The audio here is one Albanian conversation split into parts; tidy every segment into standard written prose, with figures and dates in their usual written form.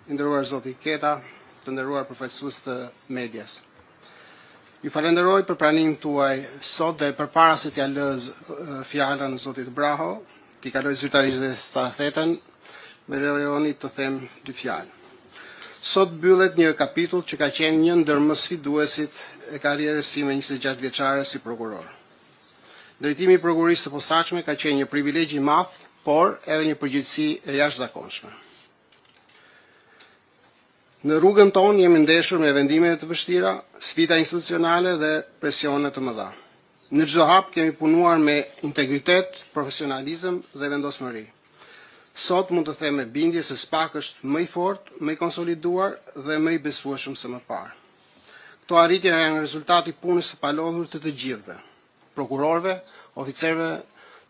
i nderuar zoti Keta, të nderuar përfaqësues të medias. Ju falenderoj për pranimin tuaj sot dhe përpara se t'ja lëz fjalën zotit Braho, t'i kaloj zyrtarisht dhe stafetën, me lejoni të them dy fjalë. Sot mbyllet një kapitull që ka qenë një ndër më sfiduesit e karrierës sime 26 vjeçare si prokuror. Drejtimi i prokurisë së posaçme ka qenë një privilegj i madh, por edhe një përgjegjësi e jashtëzakonshme. Në rrugën tonë jemi ndeshur me vendime të vështira, sfida institucionale dhe presione të mëdha. Në çdo hap kemi punuar me integritet, profesionalizëm dhe vendosmëri. Sot mund të them me bindje se SPAK është më i fortë, më i konsoliduar dhe më i besueshëm se më parë. Këto arritje janë rezultati i punës së palodhur të gjithëve, prokurorëve, oficerëve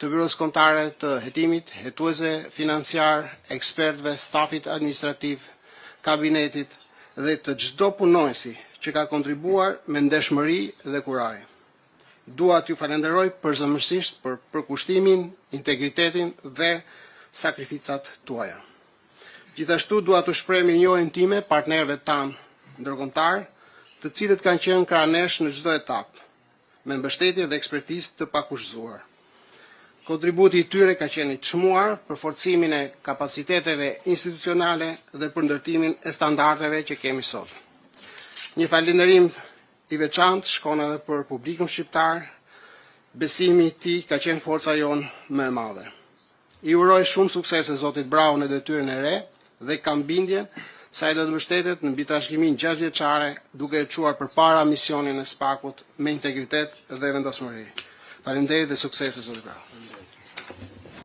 të byros kombëtare të hetimit, hetuesve financiar, ekspertëve, stafit administrativ, kabinetit dhe të çdo punonjësi që ka kontribuar me ndeshmëri dhe kuraj. Dua t'ju falenderoj përzemërsisht për përkushtimin, integritetin dhe sakrificat tuaja. Gjithashtu dua t'u shpreh mirënjohjen time partnerëve tanë ndërkombëtar, të cilët kanë qenë krah nesh në çdo etapë, me mbështetje dhe ekspertizë të pakushtuar. Kontributi i tyre ka qenë i çmuar për forcimin e kapaciteteve institucionale dhe për ndërtimin e standardeve që kemi sot. Një falënderim i veçantë shkon edhe për publikun shqiptar. Besimi i tij ka qenë forca jonë më e madhe. I uroj shumë suksese zotit Braho në detyrën e re dhe kam bindjen se ai do të mbështetet në mbi trashëgiminë 6 vjeçare duke e çuar përpara misionin e SPAK-ut me integritet dhe vendosmëri. Faleminderit dhe suksese zoti Braho.